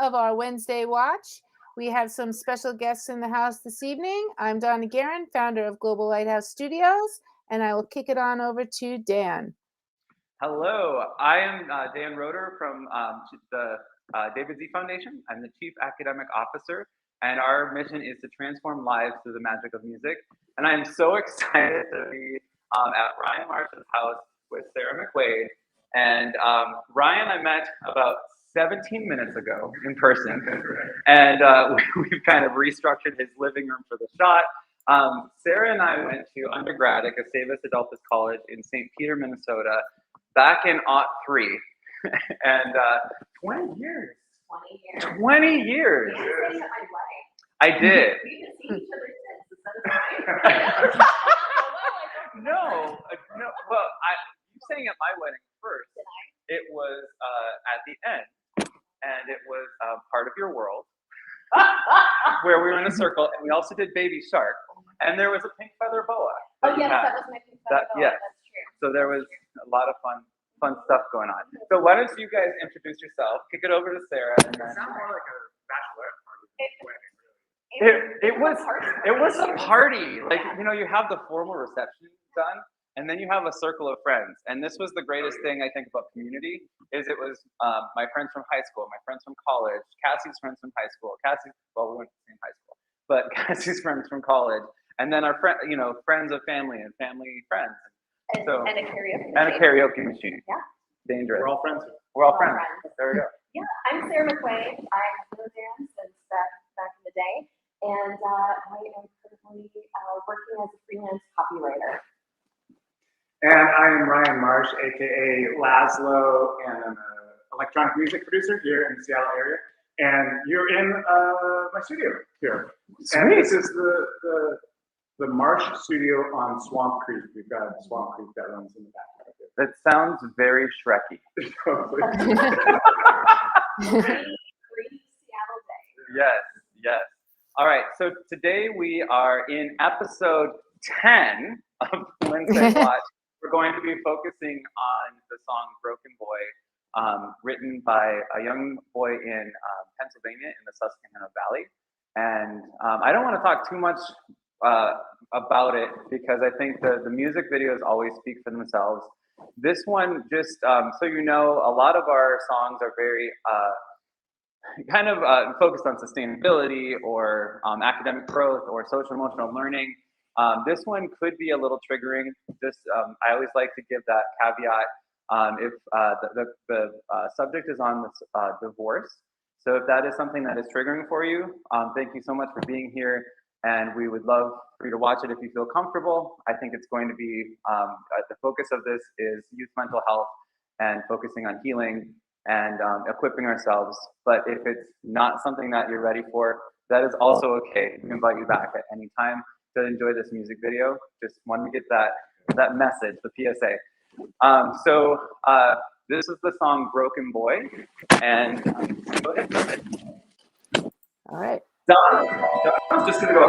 of our Wednesday Watch. We have some special guests in the house this evening. I'm Donna Guerin, founder of Global Lighthouse Studios, and I will kick it on over to Dan. Hello, I am Dan Roeder from the David Z Foundation. I'm the Chief Academic Officer, and our mission is to transform lives through the magic of music. And I'm so excited to be at Ryan Marsh's house with Sarah McQuaid. And Ryan I met about 17 minutes ago in person, and we've kind of restructured his living room for the shot. Sarah and I went to undergrad at Gustavus Adolphus College in St. Peter, Minnesota, back in '03, and 20 years. 20 years. I did. We've been seeing each other since. No. Well, you sang at my wedding first. It was at the end, and it was part of your world, where we were in a circle, and we also did Baby Shark, and there was a pink feather boa. Oh yes, that was my pink feather boa. Yes. That's true. So there was a lot of fun stuff going on. So why don't you guys introduce yourself? Kick it over to Sarah, and then. It sounds more like a bachelorette party. It was a party. Like, you know, you have the formal reception done, and then you have a circle of friends. And this was the greatest thing I think about community, is it was my friends from high school, my friends from college, Cassie's friends from high school, we went to the same high school, but Cassie's friends from college, and then our friends of family and family friends. And a karaoke machine. And a karaoke machine. Yeah. Dangerous. We're all friends. We're all friends. There we go. Yeah, I'm Sarah McQuaid. I have known Dan since back in the day, and I am currently working as a freelance copywriter. And I am Ryan Marsh, aka Laszlo, and I'm an electronic music producer here in the Seattle area. And you're in my studio here. Sweet. And this is the Marsh studio on Swamp Creek. We've got Swamp Creek that runs in the back. That sounds very Shrekky. Free Seattle day. Yes. All right, so today we are in episode 10 of Wednesday Watch. We're going to be focusing on the song Broken Boy, written by a young boy in Pennsylvania in the Susquehanna Valley. And I don't want to talk too much about it, because I think the music videos always speak for themselves. This one, just so you know, a lot of our songs are very kind of focused on sustainability or academic growth or social emotional learning. This one could be a little triggering. I always like to give that caveat if the subject is on divorce. So if that is something that is triggering for you, thank you so much for being here. And we would love for you to watch it if you feel comfortable. I think it's going to be, the focus of this is youth mental health and focusing on healing and equipping ourselves. But if it's not something that you're ready for, that is also okay. We invite you back at any time to enjoy this music video. Just wanted to get that message, the PSA. So this is the song Broken Boy. And go ahead. All right. I'm just gonna go.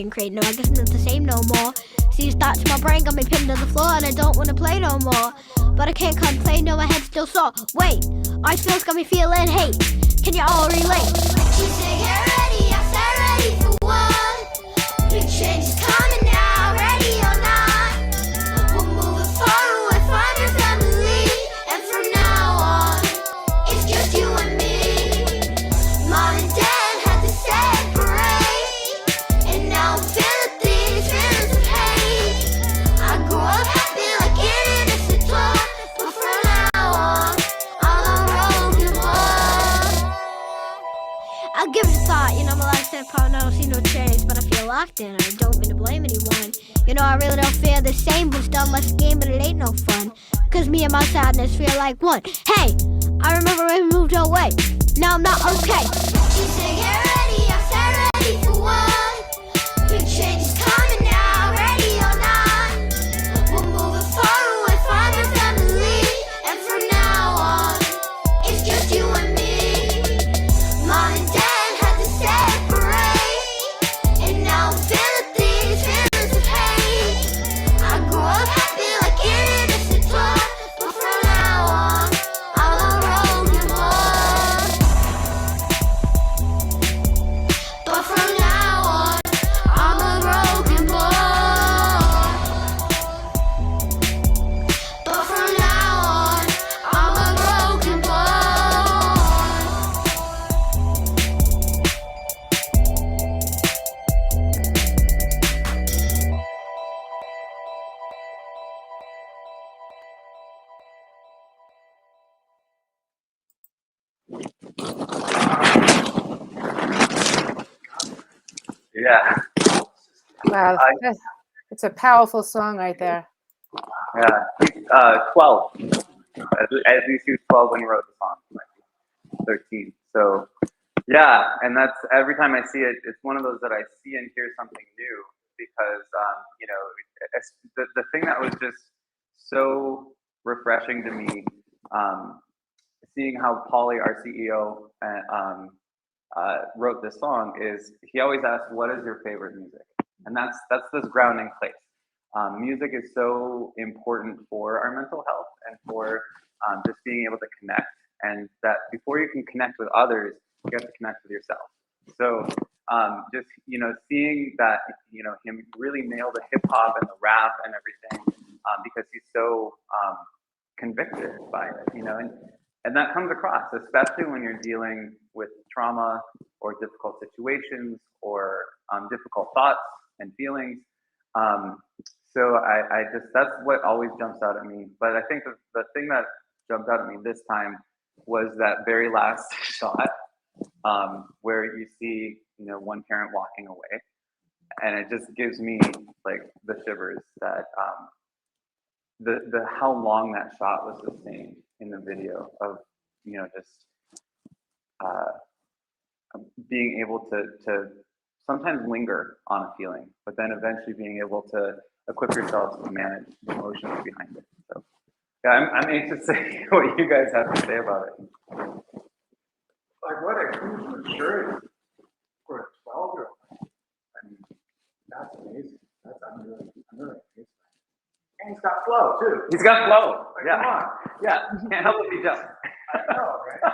Crate. No, I guess it's not the same no more. See, these thoughts in my brain got me pinned to the floor, and I don't wanna play no more. But I can't complain, no, my head's still sore. Wait, our feels got me feeling hate. Can you all relate? She said, get ready, I said ready for what? Big change is coming now, ready or not. We're moving far away from your family, and from now on, it's just you and me. Mom and Dad had to separate, and now I'm feeling these feelings of hate. I grew up happy like an innocent toy, but from now on, I'm a broken boy. I'll give it a thought, you know, my lifestyle part, I don't see no change, but I feel locked in, I don't mean to blame anyone. You know, I really don't feel the same, but still much game, but it ain't no fun. Cause me and my sadness feel like one. Hey, I remember when we moved away, now I'm not okay. She said, get ready, I said ready for what? Big change is coming now, ready or not. We're moving forward, find a family, and from now on, it's just you and me. Mom and Dad had to separate, and now I'm feeling these feelings of hate. I grew up happy like an innocent toy, but from now on, I'm a broken boy. But from now on, I'm a broken boy. But from now on, I'm a broken boy. Yeah. Wow, it's a powerful song right there. Yeah. 12. At least he was 12 when he wrote the song. Like 13. So, yeah. And that's every time I see it, it's one of those that I see and hear something new because, you know, it's the thing that was just so refreshing to me, seeing how Pauly, our CEO, wrote this song is he always asks, "What is your favorite music?" And that's this grounding place. Music is so important for our mental health and for just being able to connect. And that before you can connect with others, you have to connect with yourself. So just seeing that him really nail the hip hop and the rap and everything because he's so convicted by it, and that comes across, especially when you're dealing with trauma or difficult situations or difficult thoughts and feelings. So I just, that's what always jumps out at me. But I think the thing that jumped out at me this time was that very last shot where you see, one parent walking away. And it just gives me like the shivers that the how long that shot was sustained in the video of, just being able to sometimes linger on a feeling, but then eventually being able to equip yourself to manage the emotions behind it. So, yeah, I'm anxious to see what you guys have to say about it. Like, what a huge maturity for a 12-year-old. I mean, that's amazing. I'm really amazed. And he's got flow too. He's got flow. Like, Yeah. come on. Yeah. Can't help but be jealous. I know, right? I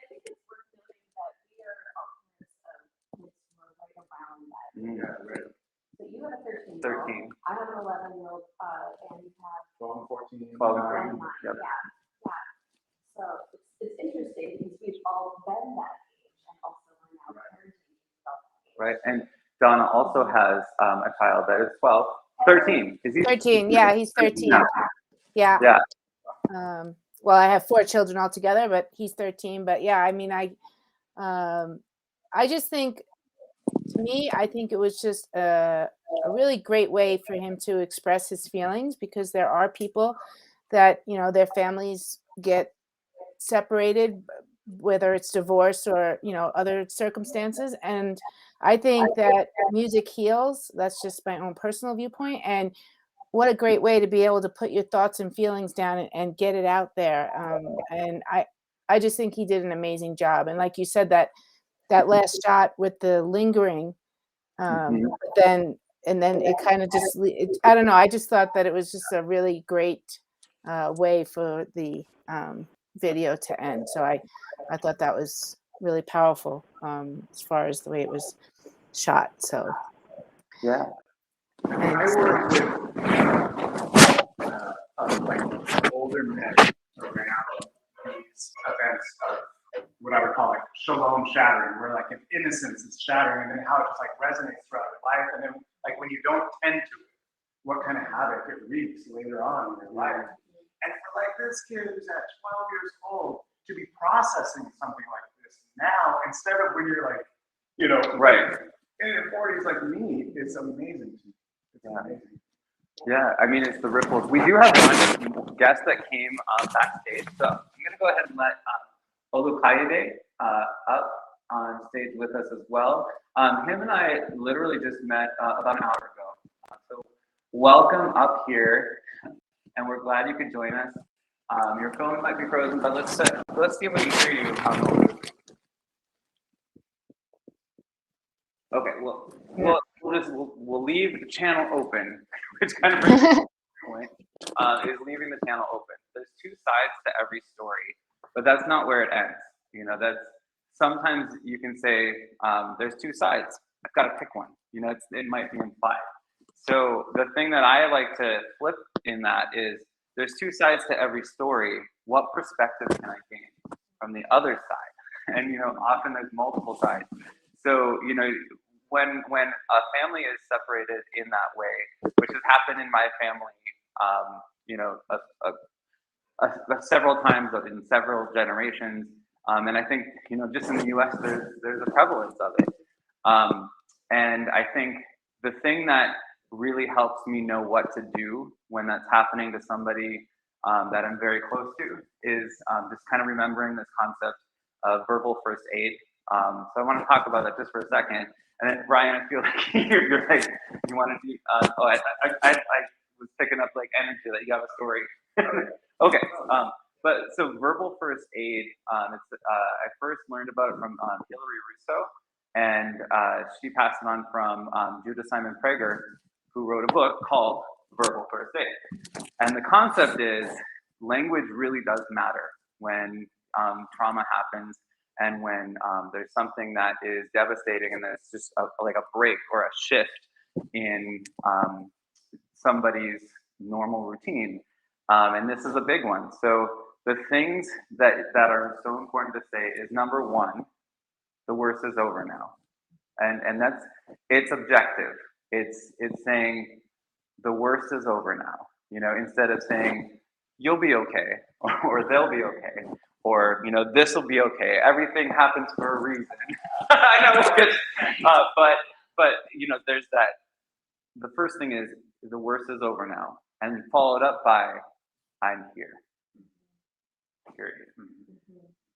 think it's worth noting that we are optimists of kids who are right around that. Yeah, right. So you have a 13-year-old. 13. I have an 11-year-old, and you have 12 and 14. 12 and 13. 9. Yep. Yeah. So it's interesting because we've all been that age and also we're now parenting ourselves that age. Right. And Donna also has a child that is 12, 13. Is he 13, yeah, he's 13. Yeah. Yeah. Well, I have 4 children altogether, but he's 13. But yeah, I mean, I just think, to me, I think it was just a really great way for him to express his feelings, because there are people that, their families get separated, whether it's divorce or, other circumstances. And I think that music heals. That's just my own personal viewpoint. And what a great way to be able to put your thoughts and feelings down and get it out there. And I just think he did an amazing job. And like you said, that last shot with the lingering, then it kind of just, I don't know. I just thought that it was just a really great way for the video to end. So I thought that was really powerful as far as the way it was shot. So Yeah. I work with like older men around these events of what I would call like shalom shattering, where like an innocence is shattering, and then how it just like resonates throughout your life, and then like when you don't tend to it, what kind of havoc it wreaks later on in your life. And for like this kid who's at 12 years old to be processing something like this now and instead of when you're like, you know, Right. in your 40s like me, it's amazing. It's Yeah. amazing. Yeah, I mean, it's the ripples. We do have one guest that came backstage, so I'm going to go ahead and let Olu Kayode up on stage with us as well. Him and I literally just met about an hour ago. So welcome up here, and we're glad you could join us. Your phone might be frozen, but let's see if we can hear you. Okay, we'll leave the channel open, which kind of brings me to the point, is leaving the channel open. There's two sides to every story, but that's not where it ends. You know, that's sometimes you can say there's two sides. I've got to pick one. You know, it might be implied. So the thing that I like to flip in that is there's two sides to every story. What perspective can I gain from the other side? And you know, often there's multiple sides. So you know, when a family is separated in that way, which has happened in my family, you know, several times in several generations, and I think you know, just in the U.S., there's a prevalence of it. And I think the thing that really helps me know what to do when that's happening to somebody that I'm very close to is just kind of remembering this concept of verbal first aid. So I want to talk about that just for a second. And then Brian, I feel like you're like, you want to do, I was picking up like energy that you have a story. Okay. But so verbal first aid, I first learned about it from Hillary Russo, and she passed it on from Judah Simon Prager, who wrote a book called Verbal First Aid. And the concept is language really does matter when trauma happens and when there's something that is devastating and there's just like a break or a shift in somebody's normal routine. And this is a big one. So the things that are so important to say is, number one, the worst is over now. And that's, it's objective. It's saying the worst is over now, you know, instead of saying you'll be okay or they'll be okay or, you know, this will be okay. Everything happens for a reason. I know, but you know, there's that. The first thing is the worst is over now, and followed up by I'm here. Period.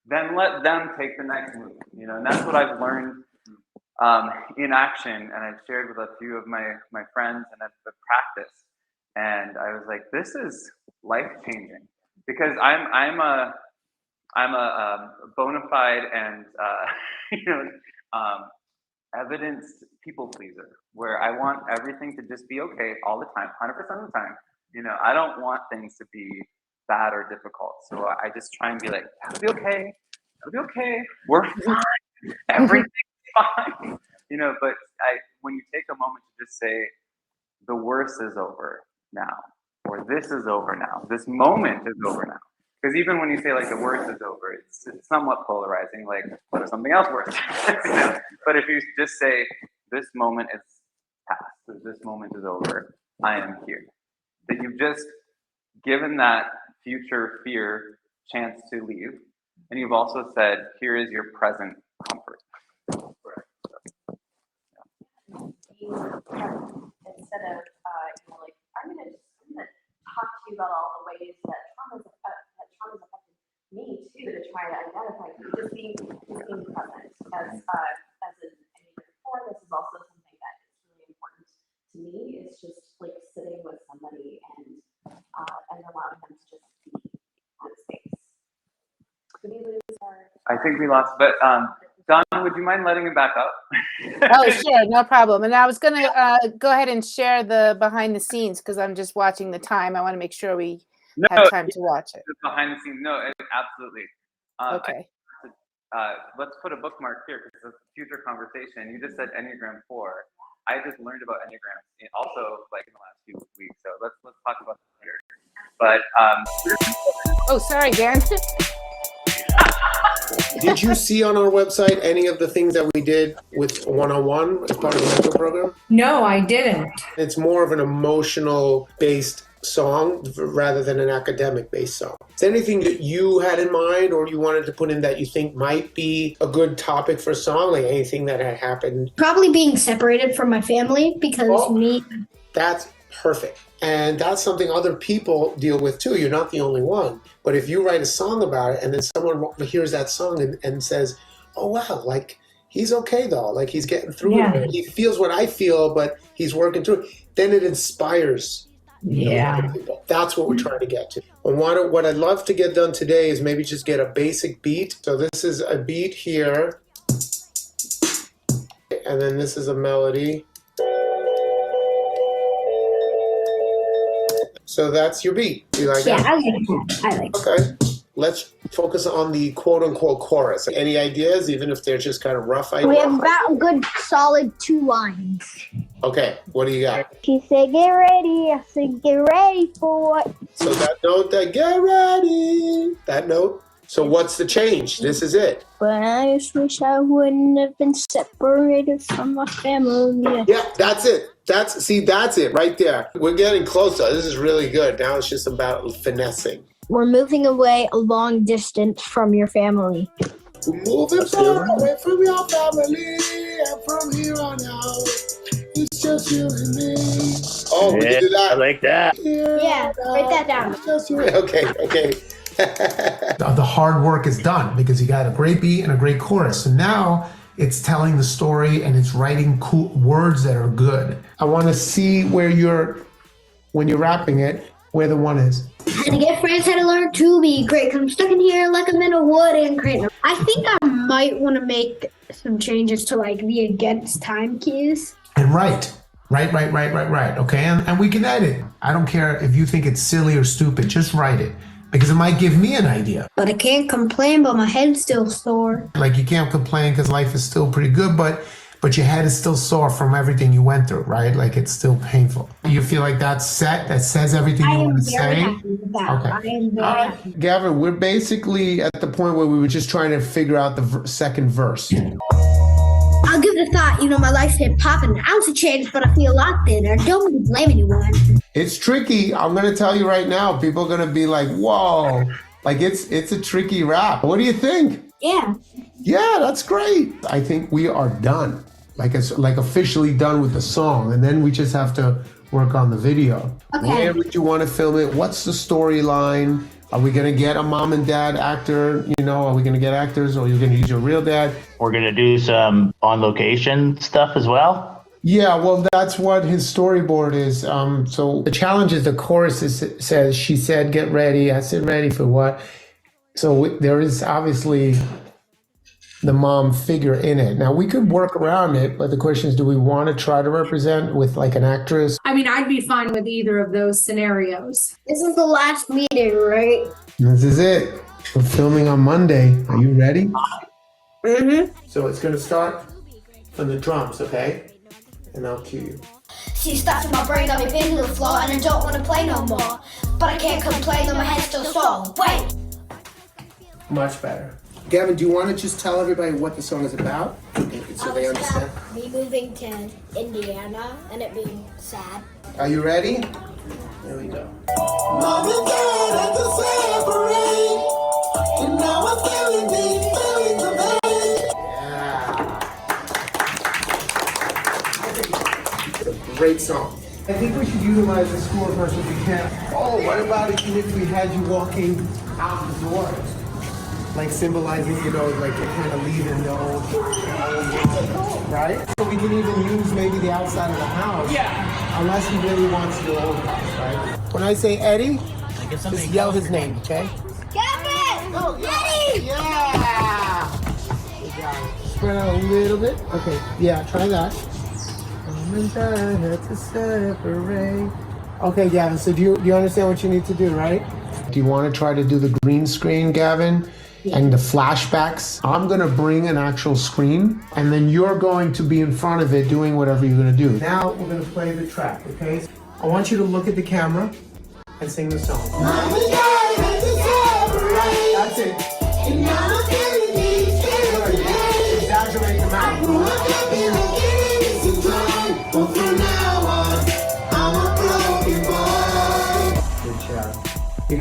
Then let them take the next move, you know, and that's what I've learned in action, and I've shared with a few of my friends and I've practiced, and I was like, this is life changing because I'm a bona fide and you know, evidenced people pleaser, where I want everything to just be okay all the time, 100% of the time. You know, I don't want things to be bad or difficult, so I just try and be like, it'll be okay, we're fine, everything's fine, you know. But when you take a moment to just say, the worst is over now, or this is over now, this moment is over now. Because even when you say like the worst is over, it's somewhat polarizing. Like, what if something else worse? You know? But if you just say, this moment is past, this moment is over, I am here. That you've just given that future fear chance to leave, and you've also said, here is your present comfort. Instead of you know, like I'm gonna talk to you about all the ways that trauma's affected me too, to try to identify just being present as an before. This is also something that is really important to me. It's just like sitting with somebody and allowing them to just be on space. Did we lose our? I think we lost, but Don, would you mind letting him back up? Oh, sure, no problem. And I was going to go ahead and share the behind the scenes because I'm just watching the time. I want to make sure we have time to watch it. Behind the scenes, no, absolutely. Okay. Let's put a bookmark here because it's a future conversation. You just said Enneagram 4. I just learned about Enneagrams also like in the last few weeks. So let's talk about that later. But oh, sorry, Dan. Did you see on our website any of the things that we did with one-on-one as part of the mentor program? No, I didn't. It's more of an emotional based song rather than an academic-based song. Is there anything that you had in mind or you wanted to put in that you think might be a good topic for a song, like anything that had happened? Probably being separated from my family because That's perfect. And that's something other people deal with too. You're not the only one. But if you write a song about it and then someone hears that song and says, oh, wow, like he's okay though. Like he's getting through it. He feels what I feel, but he's working through it. Then it inspires other people. That's what we're trying to get to. And what I'd love to get done today is maybe just get a basic beat. So this is a beat here. And then this is a melody. So that's your beat. You like that? I like that. I like that. Okay. Let's focus on the quote-unquote chorus. Any ideas, even if they're just kind of rough ideas? We have about a good solid 2 lines. Okay, what do you got? She said, get ready. I said, get ready for what? So that note, get ready. That note. So what's the change? This is it. But I just wish I wouldn't have been separated from my family. Yeah, that's it. That's it right there. We're getting closer. This is really good. Now it's just about finessing. We're moving away a long distance from your family. We're moving far away from your family, and from here on out, it's just you and me. Oh, we can do that. I like that. Yeah, write that down. Okay. The hard work is done because you got a great beat and a great chorus. So now it's telling the story and it's writing cool words that are good. I want to see when you're rapping it, where the one is. Had to get friends, had to learn to be great because I'm stuck in here like I'm in a wooden crate. I think I might want to make some changes to like the against time keys. And right. Okay, and we can edit. I don't care if you think it's silly or stupid, just write it. Because it might give me an idea. But I can't complain, but my head's still sore. Like you can't complain because life is still pretty good, but your head is still sore from everything you went through, right? Like it's still painful. You feel like that's set? That says everything you want to say? Happy with that. Okay. I am very All right, happy. Gavin, we're basically at the point where we were just trying to figure out the second verse. I'll give it a thought. My life's hip hop and an ounce of change, but I feel a lot thinner. Don't want to blame anyone. It's tricky. I'm going to tell you right now, people are going to be like, whoa, like it's a tricky rap. What do you think? Yeah. Yeah, that's great. I think we are done. Like it's like officially done with the song. And then we just have to work on the video. Okay. Where would you want to film it? What's the storyline? Are we going to get a mom and dad actor? Are we going to get actors or are you going to use your real dad? We're going to do some on location stuff as well. Yeah, well, that's what his storyboard is. So the challenge is the chorus says, she said, get ready. I said, ready for what? So there is obviously the mom figure in it. Now, we could work around it, but the question is, do we want to try to represent with like an actress? I mean, I'd be fine with either of those scenarios. This is the last meeting, right? This is it. We're filming on Monday. Are you ready? Mm-hmm. So it's going to start from the drums, okay? And I'll cue you. She starts in my brain, got me pinned to the floor, and I don't want to play no more. But I can't complain, though my head's still sore. Wait! Much better. Gavin, do you want to just tell everybody what the song is about? So they understand. Me moving to Indiana and it being sad. Are you ready? There we go. Mom and Dad had to separate, and now I'm feeling these feelings of hate. Yeah. It's a great song. I think we should utilize the school as much as we can. Oh, what about if we had you walking out the door? Like symbolizing, like you're kind of leaving the old, right? So we can even use maybe the outside of the house. Yeah. Unless he really wants your old house, right? When I say Eddie, just yell his name, okay? Gavin! Oh, Eddie! Yeah! Good job. Spread out a little bit. Okay, yeah, try that. Mom and Dad had to separate. Okay, Gavin, so do you understand what you need to do, right? Do you want to try to do the green screen, Gavin? And the flashbacks. I'm going to bring an actual screen and then you're going to be in front of it doing whatever you're going to do. Now we're going to play the track, okay? I want you to look at the camera and sing the song. Mom and Dad had to separate. That's it. And now I'm feeling these feelings. Exaggerate the mouth. I grew up happy like innocent time, but from now on, I'm a broken boy.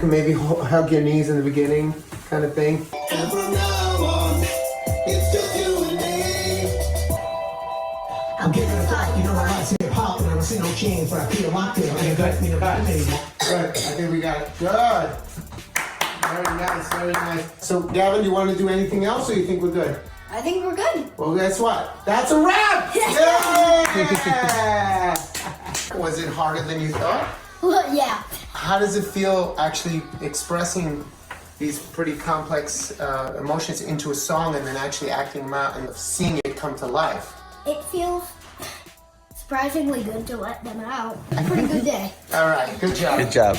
can maybe hug your knees in the beginning, kind of thing. And from now on, it's just you and me. I'm giving a thought, you know I like to hip hop, and I'm a single chain, but I feel locked in. I ain't got me no bad anymore. Good, I think we got it. Good. Very nice, very nice. So, Gavin, you want to do anything else, or you think we're good? I think we're good. Well, guess what? That's a wrap! Yeah! Was it harder than you thought? Well, yeah. How does it feel actually expressing these pretty complex emotions into a song and then actually acting them out and seeing it come to life? It feels surprisingly good to let them out. Pretty good day. All right, good job. Good job.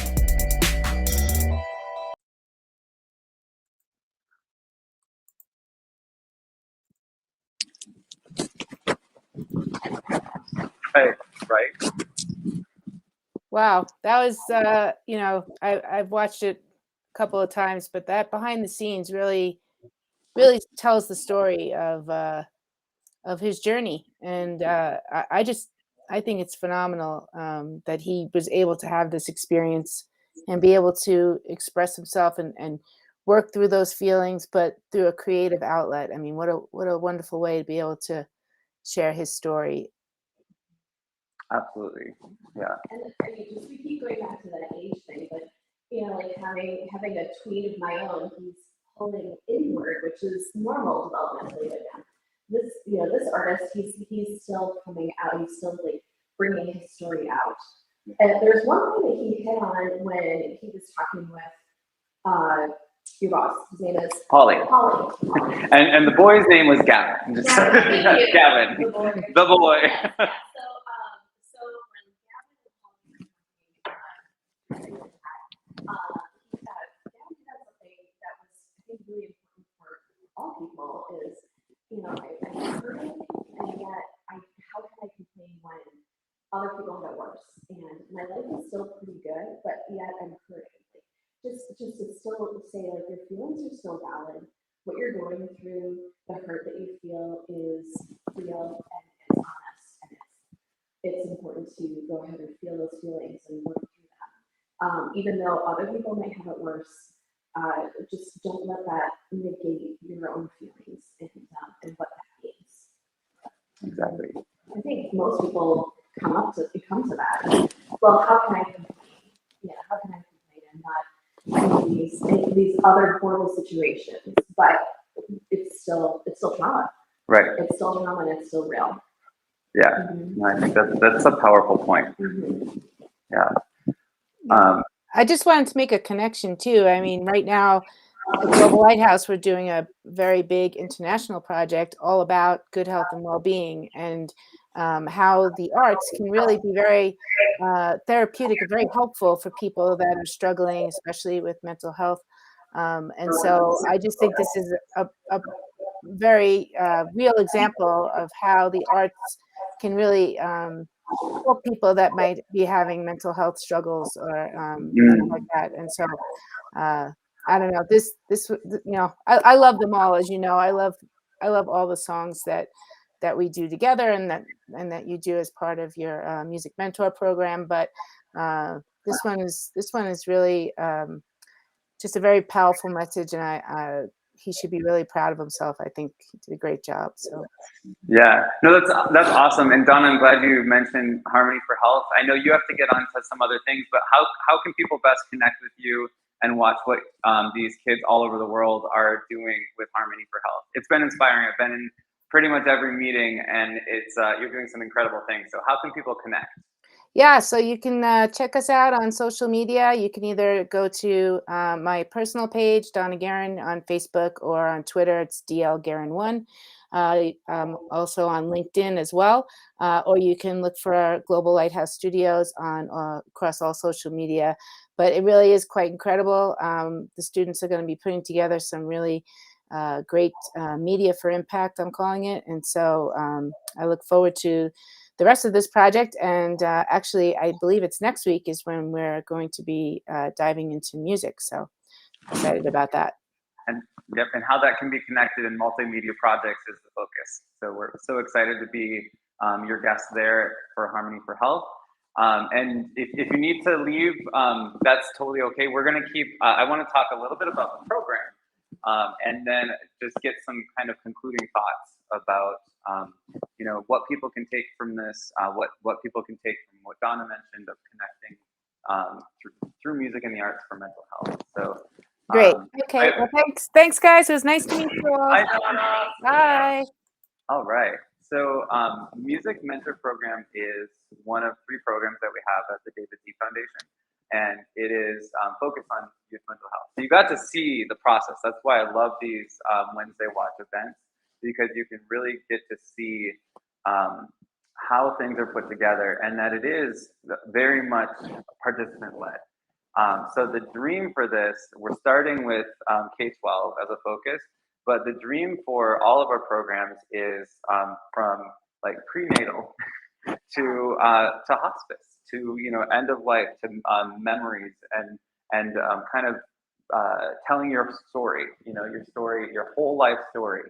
Hey, right? Wow, that was I've watched it a couple of times, but that behind the scenes really tells the story of his journey, and I think it's phenomenal that he was able to have this experience and be able to express himself and work through those feelings, but through a creative outlet. I mean, what a wonderful way to be able to share his story. Absolutely. Yeah. And I mean, just we keep going back to that age thing, but like having a tweet of my own, he's pulling inward, which is normal developmentally with him. This artist, he's still coming out. He's still like bringing his story out. And there's one thing that he hit on when he was talking with your boss. His name is Holly. Holly. And the boy's name was Gavin. Just Gavin. The boy. The boy. So when Gavin was Gavin had something that was, I think, really important for all people is, I'm hurting, and yet how can I complain when other people have it worse? And my life is still pretty good, but yet I'm hurting. Just to still say, like, your feelings are still valid. What you're going through, the hurt that you feel is real and it's honest, and it's important to go ahead and feel those feelings and work through them. Even though other people might have it worse, just don't let that negate your own feelings and what that means. Exactly. I think most people come to that. Well, how can I complain? Yeah, how can I complain and not in these other horrible situations? But it's still trauma. Right. It's still trauma and it's still real. Yeah. Mm-hmm. I think that's a powerful point. Mm-hmm. Yeah. I just wanted to make a connection too. I mean, right now at Global Lighthouse, we're doing a very big international project all about good health and well-being, and how the arts can really be very therapeutic and very helpful for people that are struggling, especially with mental health. And so I just think this is a very real example of how the arts can really help people that might be having mental health struggles or things like that. And so I don't know, this I love them all, as you know. I love all the songs that we do together and that you do as part of your music mentor program. But this one is really just a very powerful message, and he should be really proud of himself. I think he did a great job. So Yeah, no, that's awesome. And Donna, I'm glad you mentioned Harmony for Health. I know you have to get onto some other things, but how can people best connect with you and watch what these kids all over the world are doing with Harmony for Health? It's been inspiring. I've been in pretty much every meeting, and it's you're doing some incredible things. So how can people connect? yeah, so you can check us out on social media. You can either go to my personal page, Donna Guerin, on Facebook, or on Twitter, it's DL Guerin1. Also on LinkedIn as well, or you can look for our Global Lighthouse Studios on across all social media. But it really is quite incredible. The students are going to be putting together some really great media for impact, I'm calling it. And so I look forward to the rest of this project. And actually, I believe it's next week is when we're going to be diving into music. So excited about that. And yep, and how that can be connected in multimedia projects is the focus. So we're so excited to be your guest there for Harmony for Health. And if you need to leave, that's totally okay. We're going to keep, I want to talk a little bit about the program, and then just get some kind of concluding thoughts about, you know, what people can take from this, what people can take from what Donna mentioned of connecting through music and the arts for mental health. So Great. Okay. Well, thanks, guys. It was nice to meet you all. Bye, Donna. Bye. All right. So Music Mentor Program is one of 3 programs that we have at the David D Foundation, and it is focused on youth mental health. So you got to see the process. That's why I love these Wednesday Watch events, because you can really get to see how things are put together, and that it is very much participant-led. So the dream for this, we're starting with K-12 as a focus, but the dream for all of our programs is from like prenatal to hospice, to, you know, end of life, to memories, and kind of telling your story, you know, your story, your whole life story.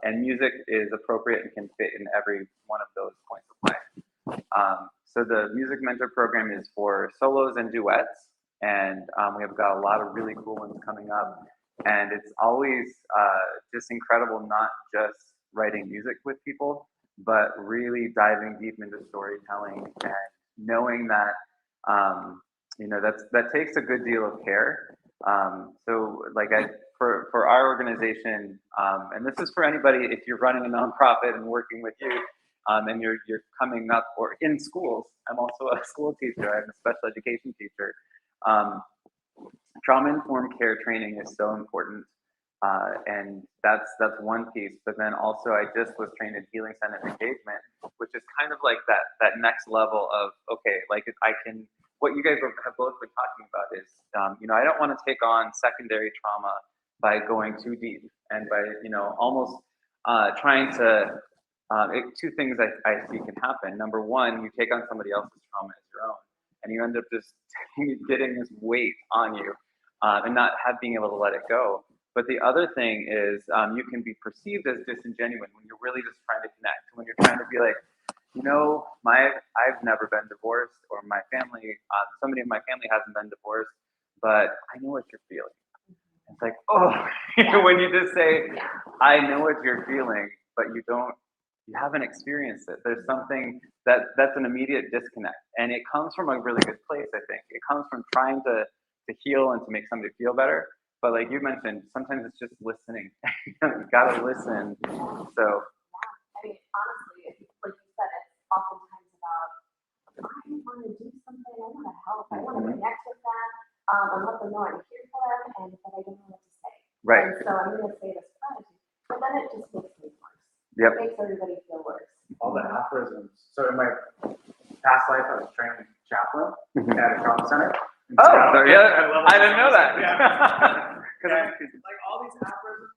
And music is appropriate and can fit in every one of those points of life. So the Music Mentor Program is for solos and duets, and we have got a lot of really cool ones coming up. And it's always just incredible, not just writing music with people, but really diving deep into storytelling and knowing that, you know, that takes a good deal of care. So like for our organization, and this is for anybody, if you're running a nonprofit and working with youth, and you're coming up or in schools. I'm also a school teacher. I'm a special education teacher. Trauma-informed care training is so important, and that's one piece. But then also, I just was trained in healing centered engagement, which is kind of like that next level of, okay, like I can. What you guys have both been talking about is, you know, I don't want to take on secondary trauma by going too deep and by, you know, almost trying to. 2 things I see can happen. Number one, you take on somebody else's trauma as your own, and you end up just getting this weight on you, and not being able to let it go. But the other thing is, you can be perceived as disingenuous when you're really just trying to connect, when you're trying to be like, you know, I've never been divorced, or my family, somebody in my family hasn't been divorced, but I know what you're feeling. It's like, oh, when you just say, I know what you're feeling, but you haven't experienced it. There's something that's an immediate disconnect, and it comes from a really good place. I think it comes from trying to heal and to make somebody feel better. But like you mentioned, sometimes it's just listening. You gotta listen. So I mean, honestly, like you said, it's oftentimes about, I want to do something, I want to help, I want to connect with them, and let them know I'm here for them, but I don't know what to say. right. And so I'm going to say this gratitude, but then it just makes me worse. Yep. It makes everybody feel worse. All the aphorisms. So in my past life, I was trained chaplain at a trauma center. And Oh, so yeah. I didn't know that. Yeah. Because like all these aphorisms,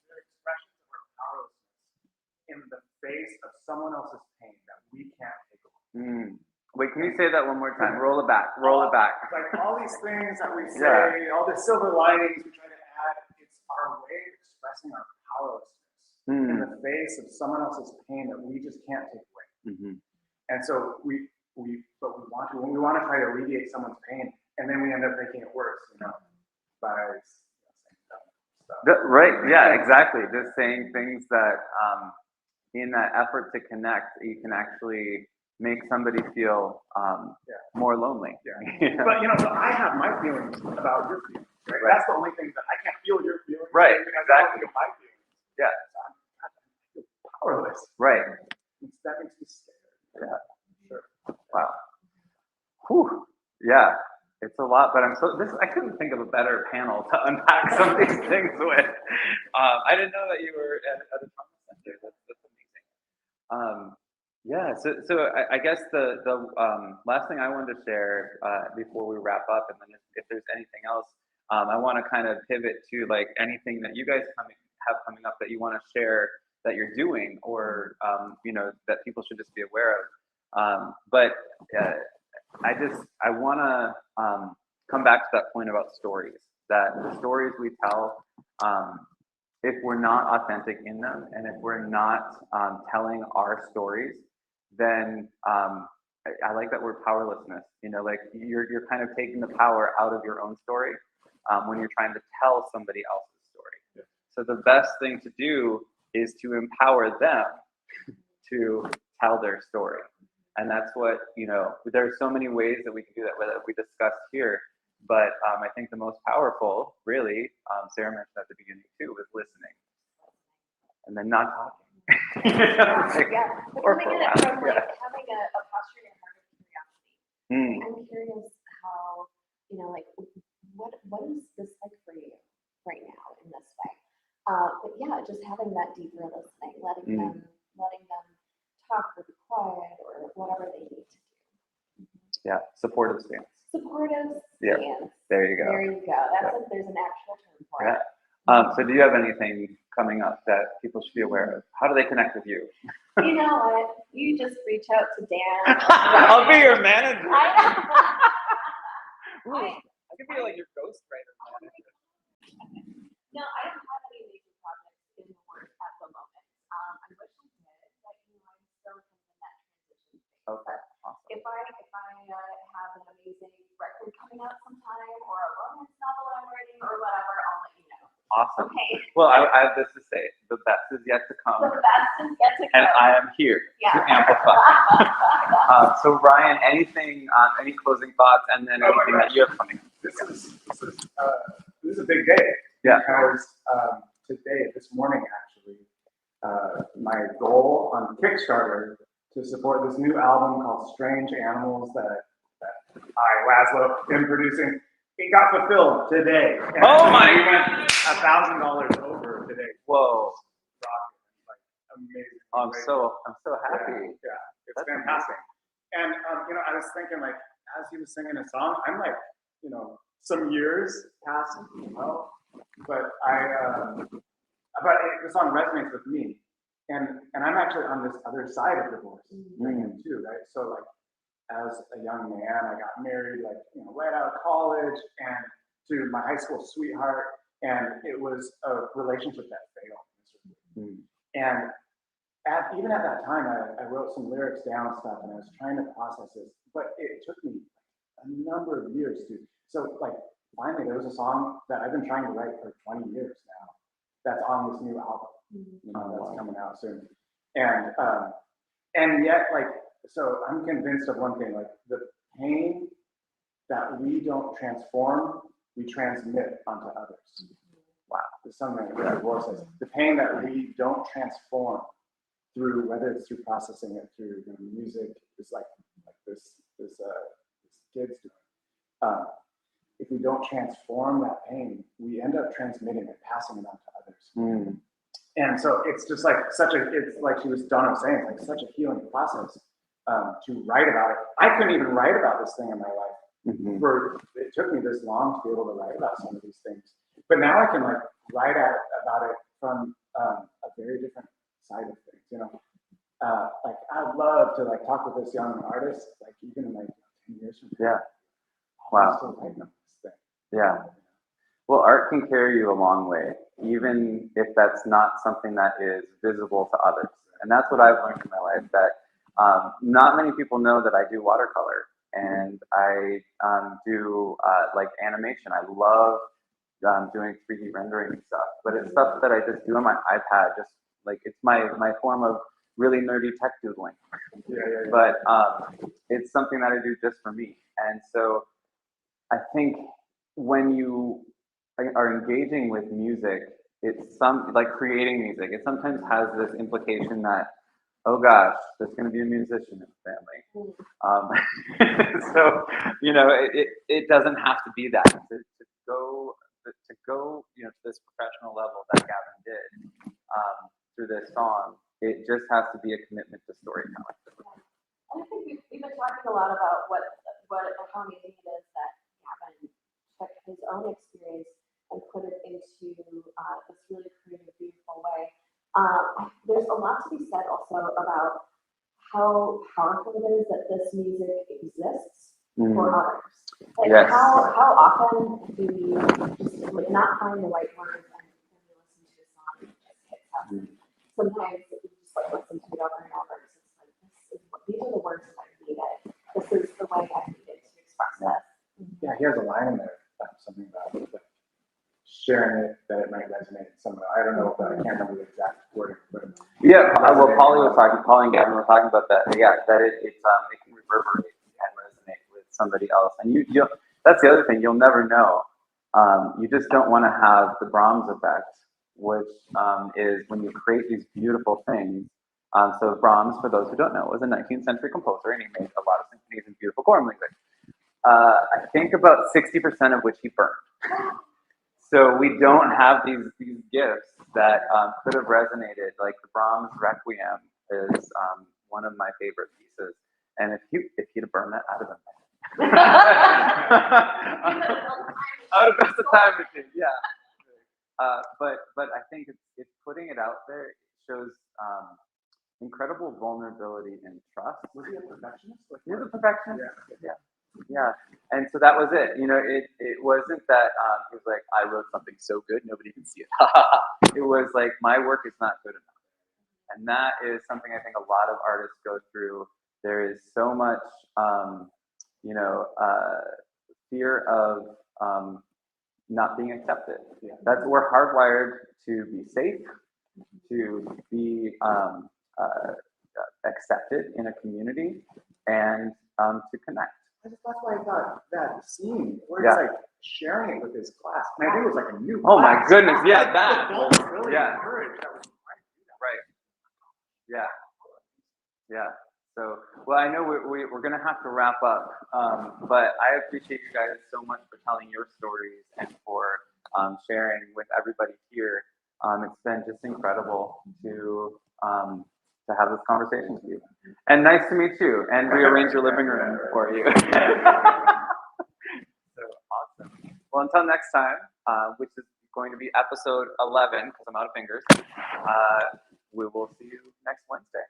they're expressions of our powerlessness in the face of someone else's pain that we can't take away. Wait, can you say that one more time? Roll it back. Roll it back. Like all these things that we say, all the silver linings we try to add, it's our way of expressing our powerlessness in the face of someone else's pain that we just can't take away. And so we want to try to alleviate someone's pain, and then we end up making it worse, you know, by saying stuff. Right. Yeah. Exactly. Just saying things that, in that effort to connect, you can actually make somebody feel more lonely. Yeah. But you know, so I have my feelings about your feelings. Right? That's the only thing that I can't feel your feelings. Right. Because I don't feel my feelings. Yeah. I feel powerless. Right. That makes me scared. Yeah. Sure. Wow. Whew. Yeah. It's a lot, but I couldn't think of a better panel to unpack some of these things with. I didn't know that you were at a trauma center. That's amazing. Yeah, so I guess the last thing I wanted to share before we wrap up, and then if there's anything else, I want to kind of pivot to like anything that you guys have coming up that you want to share that you're doing, or you know, that people should just be aware of. But I want to come back to that point about stories. That the stories we tell, if we're not authentic in them, and if we're not telling our stories, then I like that word powerlessness. You know, like you're kind of taking the power out of your own story when you're trying to tell somebody else's story. Yeah. So the best thing to do is to empower them to tell their story. And that's what, you know, there's so many ways that we can do that, whether we discussed here. But I think the most powerful, really, Sarah mentioned at the beginning too, was listening and then not talking. Yeah, but or coming at it from like having a posture in your heart of curiosity. I'm curious how, you know, like what is this like for you right now in this way? But yeah, just having that deeper listening, letting them talk or be quiet or whatever they need to do. Yeah, supportive stance. Supportive Yeah, stance. there you go. There you go. There's an actual term for it. So do you have anything coming up that people should be aware of? How do they connect with you? You know what? You just reach out to Dan. I'll be your manager. I could be like your ghostwriter manager. No, I don't have any major projects in the works at the moment. I wish I did, but you know, I'm still kind of in that transition phase. Okay, awesome. If I have an amazing record coming out sometime or a romance novel I'm writing or whatever, I'll let you know. Awesome. Okay. Well, I have this to say: the best is yet to come, The best is yet to come. and I am here to amplify. So, Ryan, anything, any closing thoughts, and then anything that you have coming? This is a big day. Yeah. Because this morning actually, my goal on Kickstarter to support this new album called Strange Animals that I, Laszlo, am producing, it got fulfilled today. And Oh my we went $1,000 over today. Whoa! Like amazing. I'm so happy. Yeah, it's That's fantastic. And you know, I was thinking like as he was singing a song, I'm like, you know, some years past, well, but the song resonates with me, and I'm actually on this other side of divorce too, right? So like, as a young man, I got married, like, you know, right out of college, and to my high school sweetheart, and it was a relationship that failed. And even at that time, I wrote some lyrics down and stuff, and I was trying to process this, but it took me a number of years to. So like, finally, there was a song that I've been trying to write for 20 years now that's on this new album, you know, that's coming out soon. And yet, like, so I'm convinced of one thing, like the pain that we don't transform, we transmit onto others. Wow, there's something that divorce says. The pain that we don't transform through, whether it's through processing it through, you know, music, it's like this kid's doing. If we don't transform that pain, we end up transmitting it, passing it on to others. And so it's just like it's like Donna was saying, like such a healing process to write about it. I couldn't even write about this thing in my life. It took me this long to be able to write about some of these things. But now I can like write about it from a very different side of things, you know. Like I'd love to like talk with this young artist, like even in like 10 years from now. Yeah. Wow. Still writing about this thing. Yeah. Well, art can carry you a long way, even if that's not something that is visible to others. And that's what I've learned in my life, that not many people know that I do watercolor, and I do like animation. I love doing 3D rendering and stuff, but it's stuff that I just do on my iPad, just like it's my form of really nerdy tech doodling. But it's something that I do just for me. And so I think when you are engaging with music, it's like creating music. It sometimes has this implication that, oh gosh, there's going to be a musician in the family. So, you know, it doesn't have to be that. To go, you know, to this professional level that Gavin did through this song, it just has to be a commitment to storytelling. I think we've been talking a lot about how amazing it is that Gavin took his own experience and put it into this really creative, beautiful way. There's a lot to be said also about how powerful it is that this music exists for others. Like how often do we just like not find the right words and we listen to a song and it just hits us. Sometimes we just like listen to it over and over. It's just like these are the words that I needed. he has a line in there, something about like, sharing it, that it might resonate somehow. I don't know, but I can't remember the exact wording. But Yeah, well, Polly and Gavin were talking about that. Yeah, that it can reverberate and resonate with somebody else. And you that's the other thing, you'll never know. You just don't want to have the Brahms effect, which is when you create these beautiful things. So Brahms, for those who don't know, was a 19th century composer, and he made a lot of symphonies and beautiful choral music. I think about 60% of which he burned. So we don't have these gifts that could have resonated. Like the Brahms Requiem is one of my favorite pieces, and if he'd have burned that, I'd have been I would have best the time with him, yeah. But I think it's putting it out there. It shows incredible vulnerability and trust. Was he a perfectionist? He was a perfectionist. Yeah. Yeah. And so that was it. You know, it wasn't that he was like, I wrote something so good nobody can see it. It was like, my work is not good enough. And that is something I think a lot of artists go through. There is so much fear of not being accepted. We're hardwired to be safe, to be accepted in a community, and to connect. That's why I thought that scene where Yeah. he's like sharing it with his class. I mean, I think it was like a new Oh my class. goodness, yeah, Like, that. the adults really Yeah. encouraged that was Right. Yeah. Yeah. So, well, I know we're going to have to wrap up, but I appreciate you guys so much for telling your stories and for sharing with everybody here. It's been just incredible to have this conversation with you. And nice to meet you and rearrange your living room for you. So awesome. Well, until next time, which is going to be episode 11, because I'm out of fingers, we will see you next Wednesday.